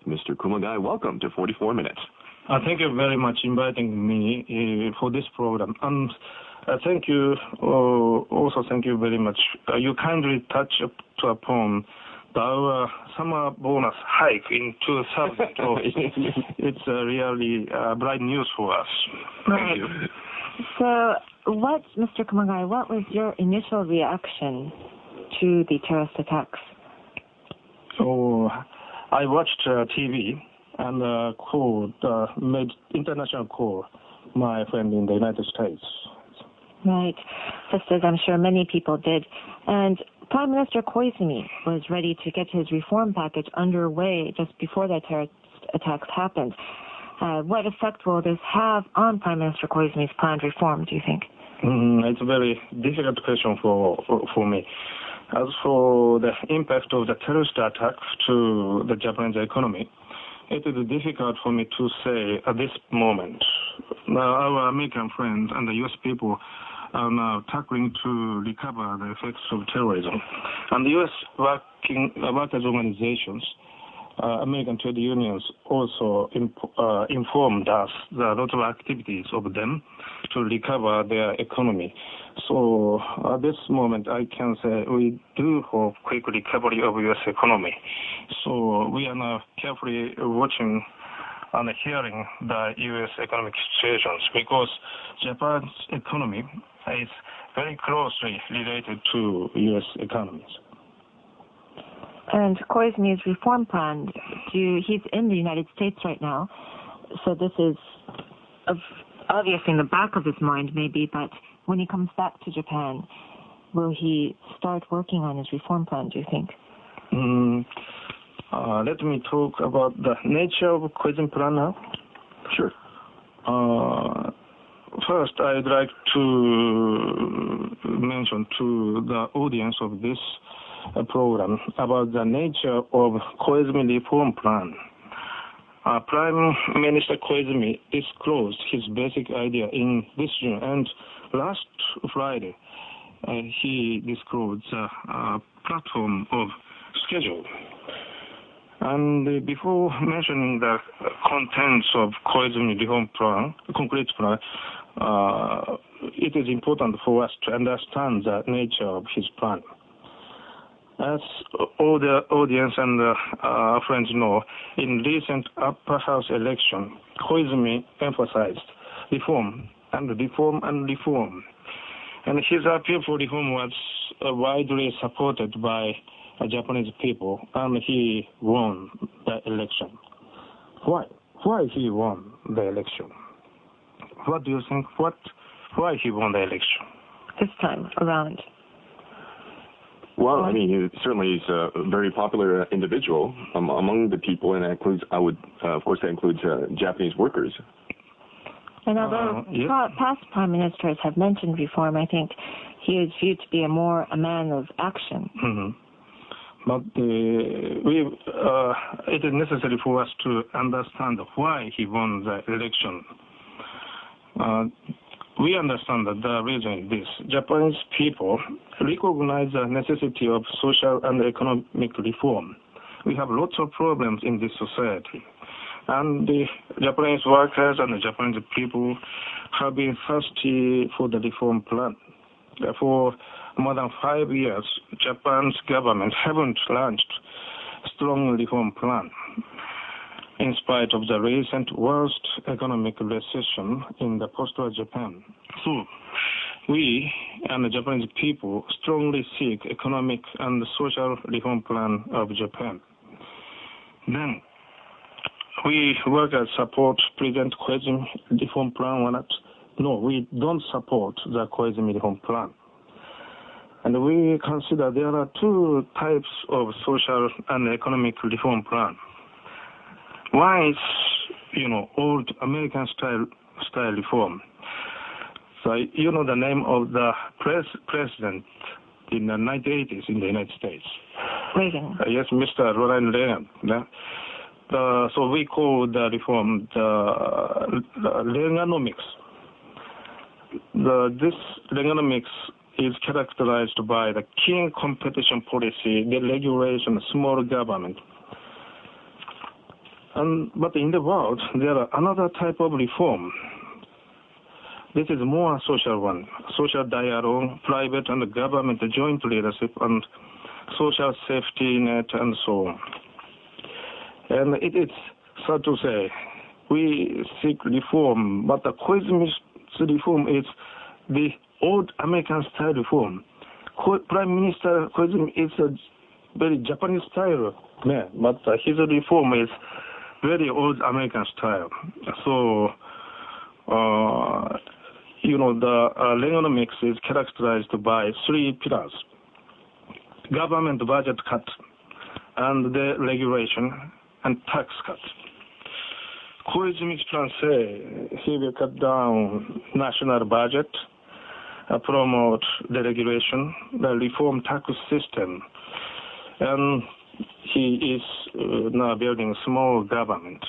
Mr. Kumagai, welcome to 44 Minutes. Thank you very much inviting me for this program. And thank you, also thank you very much. You kindly touch upon our summer bonus hike in 2000. It's really bright news for us. Thank you. So, Mr. Kumagai, what was your initial reaction to the terrorist attacks? So, I watched TV and made international call my friend in the United States. Right, just as I'm sure many people did. And Prime Minister Koizumi was ready to get his reform package underway just before the terrorist attacks happened. What effect will this have on Prime Minister Koizumi's planned reform, do you think? It's a very difficult question for me. As for the impact of the terrorist attack to the Japanese economy, it is difficult for me to say at this moment. Our American friends and the U.S. people are now tackling to recover the effects of terrorism. And the U.S. workers' organizations, American trade unions also informed us there are a lot of activities of them to recover their economy. So at this moment, I can say we do hope quick recovery of U.S. economy. So we are now carefully watching and hearing the U.S. economic situations because Japan's economy is very closely related to U.S. economies. And Koizumi's reform plan, he's in the United States right now, so this is obviously in the back of his mind maybe, but when he comes back to Japan, will he start working on his reform plan, do you think? Let me talk about the nature of Koizumi plan now. Sure. First, I'd like to mention to the audience of this program about the nature of Koizumi reform plan. Prime Minister Koizumi disclosed his basic idea in this June, and last Friday he disclosed a platform of schedule. And before mentioning the contents of Koizumi reform plan, concrete plan, it is important for us to understand the nature of his plan. As all the audience and our friends know, in recent upper house election, Koizumi emphasized reform and reform and reform. And his appeal for reform was widely supported by Japanese people, and he won the election. Why? Why he won the election? What do you think? Why he won the election? This time around. Well, I mean, he certainly is a very popular individual among the people, and that includes, of course, that includes Japanese workers. And although past prime ministers have mentioned reform, I think he is viewed to be a man of action. Mm-hmm. But it is necessary for us to understand why he won the election. We understand that the reason is this. Japanese people recognize the necessity of social and economic reform. We have lots of problems in this society. And the Japanese workers and the Japanese people have been thirsty for the reform plan. For more than 5 years, Japan's government haven't launched a strong reform plan, in spite of the recent worst economic recession in the post-war Japan. So, we and the Japanese people strongly seek economic and social reform plan of Japan. Then, we workers support President Koizumi reform plan or not? No, we don't support the Koizumi reform plan. And we consider there are two types of social and economic reform plan. One is, old American style reform. So you know the name of the president in the 1980s in the United States. Reagan. Yes, Mr. Ronald Reagan. So we call the reform the Reaganomics. This Reaganomics is characterized by the keen competition policy, the regulation, small government. But in the world, there are another type of reform. This is more social one. Social dialogue, private and government joint leadership, and social safety net, and so on. And it is sad to say, we seek reform, but the Koizumi's reform is the old American style reform. Prime Minister Koizumi is a very Japanese style man, but his reform is very old American style. So, the Reaganomics is characterized by three pillars: government budget cut, and the regulation, and tax cut. Koizumi's plan say he will cut down national budget, promote the regulation, the reform tax system, and he is now building small government.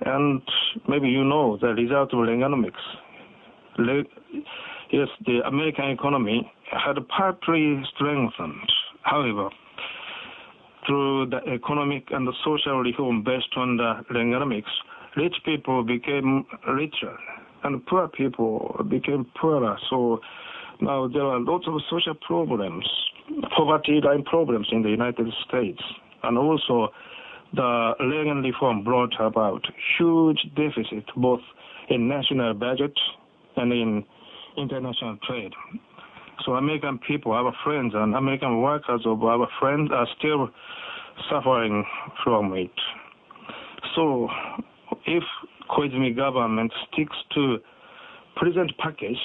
And maybe you know the result of Reaganomics. Yes, the American economy had partly strengthened. However, through the economic and the social reform based on the Reaganomics, rich people became richer and poor people became poorer. So now there are lots of social problems, poverty line problems in the United States. And also the Reagan reform brought about huge deficit both in national budget and in international trade. So American people, our friends, and American workers of our friends are still suffering from it. So if Koizumi government sticks to present package,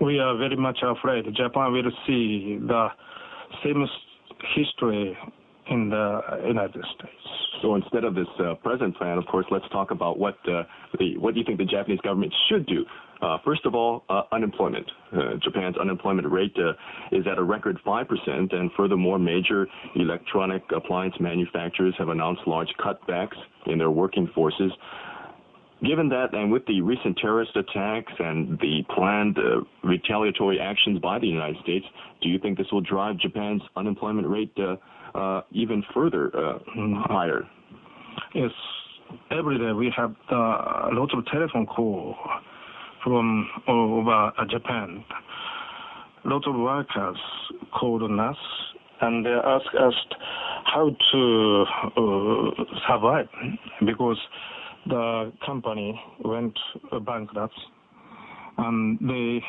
we are very much afraid Japan will see the same history in the United States. So instead of this present plan, of course, let's talk about what do you think the Japanese government should do? First of all, unemployment. Japan's unemployment rate is at a record 5%, and furthermore, major electronic appliance manufacturers have announced large cutbacks in their working forces. Given that, and with the recent terrorist attacks and the planned retaliatory actions by the United States, do you think this will drive Japan's unemployment rate even further higher? Yes. Every day we have lots of telephone calls from all over Japan. Lots of workers called on us, and they ask us how to survive because the company went bankrupt and they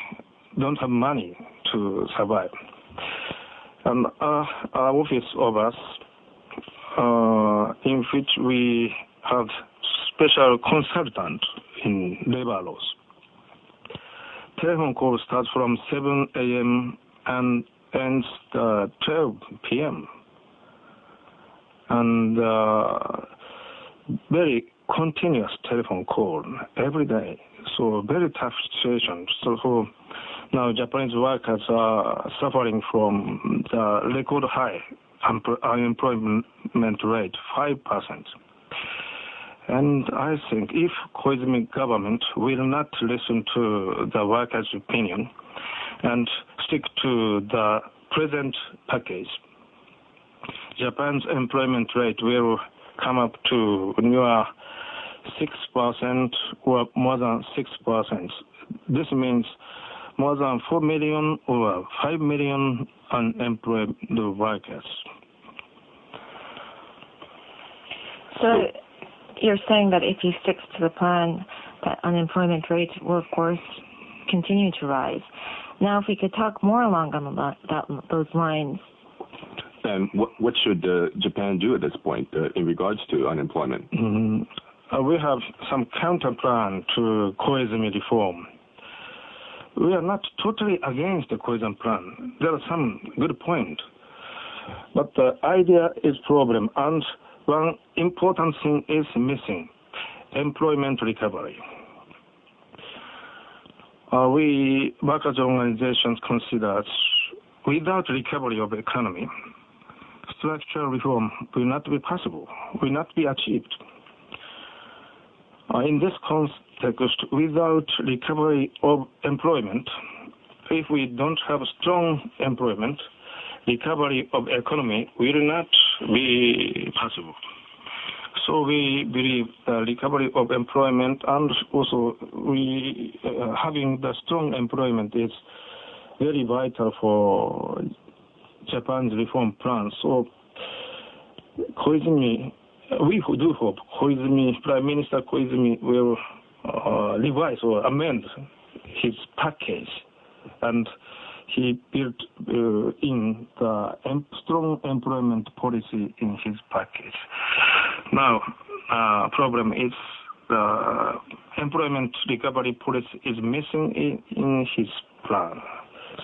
don't have money to survive. And our office of us, in which we have special consultant in labor laws. Telephone call starts from 7 a.m. and ends 12 p.m. And very continuous telephone call every day. So very tough situation. So now Japanese workers are suffering from the record high unemployment rate, 5%. And I think if Koizumi government will not listen to the workers' opinion and stick to the present package, Japan's employment rate will come up to near 6% or more than 6%. This means more than 4 million or 5 million unemployed workers. So you're saying that if he sticks to the plan, that unemployment rate will, of course, continue to rise. Now, if we could talk more along those lines. And what should Japan do at this point in regards to unemployment? We have some counter plan to Koizumi reform. We are not totally against the Koizumi plan. There are some good points. But the idea is problem, and one important thing is missing: employment recovery. We workers' organizations consider without recovery of the economy, structural reform will not be possible, will not be achieved. In this context, without recovery of employment, if we don't have strong employment, recovery of economy will not be possible. So we believe the recovery of employment and also having the strong employment is very vital for Japan's reform plan. So Koizumi, we do hope Prime Minister Koizumi will revise or amend his package, and he built in the strong employment policy in his package. Now, problem is the employment recovery policy is missing in his plan.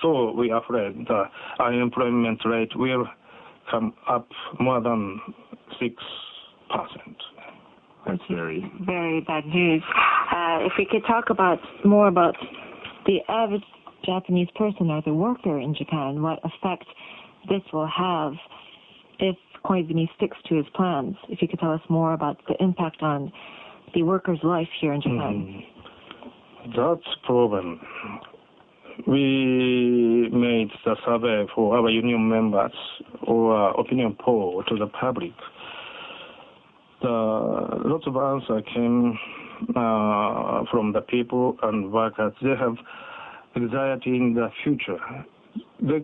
So we are afraid the unemployment rate will come up more than 6%. That's very bad news. If we could talk more about the average Japanese person or the worker in Japan, what effect this will have if Koizumi sticks to his plans. If you could tell us more about the impact on the worker's life here in Japan. That's problem. We made the survey for our union members or opinion poll to the public. Lots of answers came from the people and workers. They have anxiety in the future. Their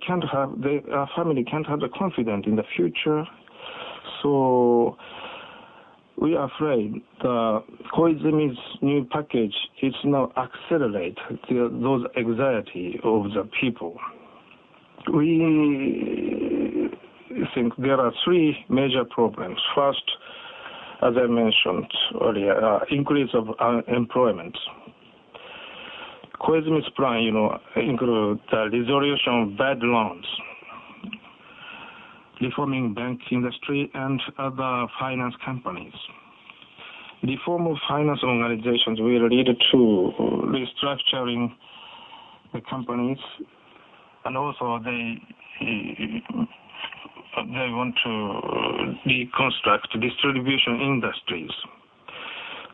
family can't have the confidence in the future. So we are afraid the Koizumi's new package is now accelerate those anxiety of the people. We think there are three major problems. First, as I mentioned earlier, increase of unemployment. Koizumi's plan, include the resolution of bad loans, reforming bank industry and other finance companies. Reform of finance organizations will lead to restructuring the companies, and also they want to reconstruct distribution industries.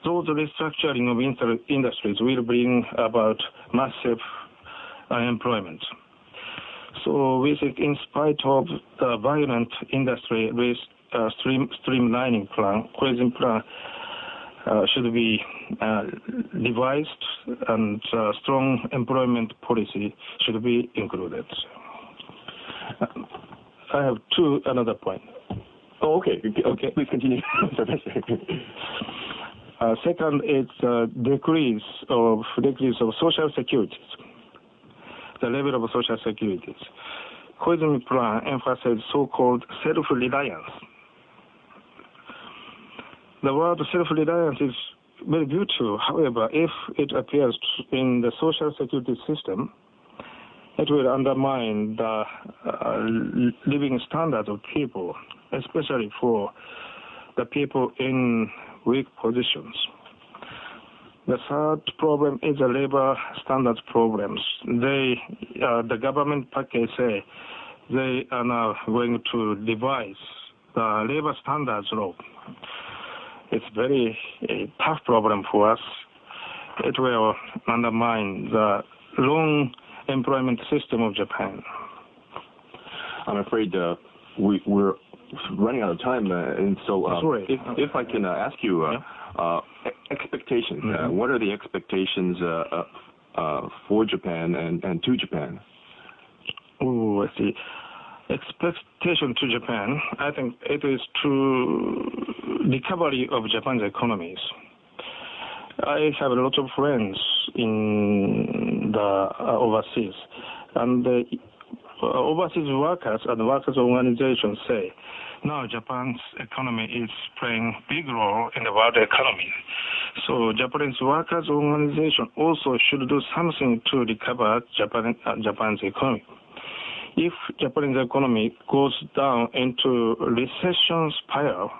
Those restructuring of industries will bring about massive unemployment. So we think in spite of the violent industry streamlining plan, Koizumi plan should be revised, and strong employment policy should be included. I have another point. Oh, okay. Please continue. Second is decrease of social securities, the level of social securities. Koizumi plan emphasizes so-called self-reliance. The word self-reliance is very beautiful. However, if it appears in the social security system, it will undermine the living standards of people, especially for the people in weak positions. The third problem is the labor standards problems. The government package say they are now going to revise the labor standards law. It's very tough problem for us. It will undermine the long employment system of Japan. I'm afraid we're running out of time, and so if I can ask you expectations. What are the expectations for Japan and to Japan? Oh, I see. Expectation to Japan, I think it is to recovery of Japan's economies. I have a lot of friends in the overseas, and the overseas workers and workers organizations say now Japan's economy is playing big role in the world economy. So Japanese workers organization also should do something to recover Japan's economy. If Japanese economy goes down into recession spiral,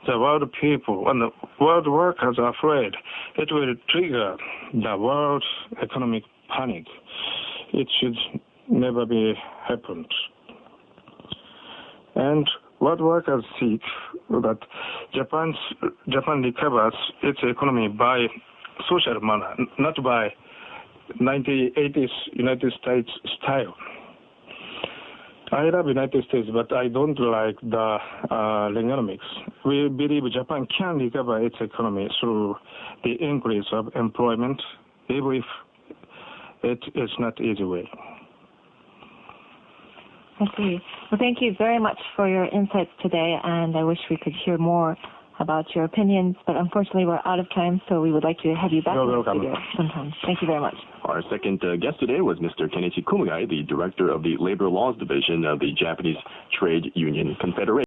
the world people and the world workers are afraid it will trigger the world economic panic. It should never be happened. And world workers seek that Japan recovers its economy by social manner, not by 1980s United States style. I love United States, but I don't like the Reaganomics. We believe Japan can recover its economy through the increase of employment, even if it is not easy way. I see. Well, thank you very much for your insights today, and I wish we could hear more about your opinions, but unfortunately we're out of time, so we would like to have you back in the studio sometime. Thank you very much. Our second guest today was Mr. Kenichi Kumagai, the director of the Labor Laws Division of the Japanese Trade Union Confederation.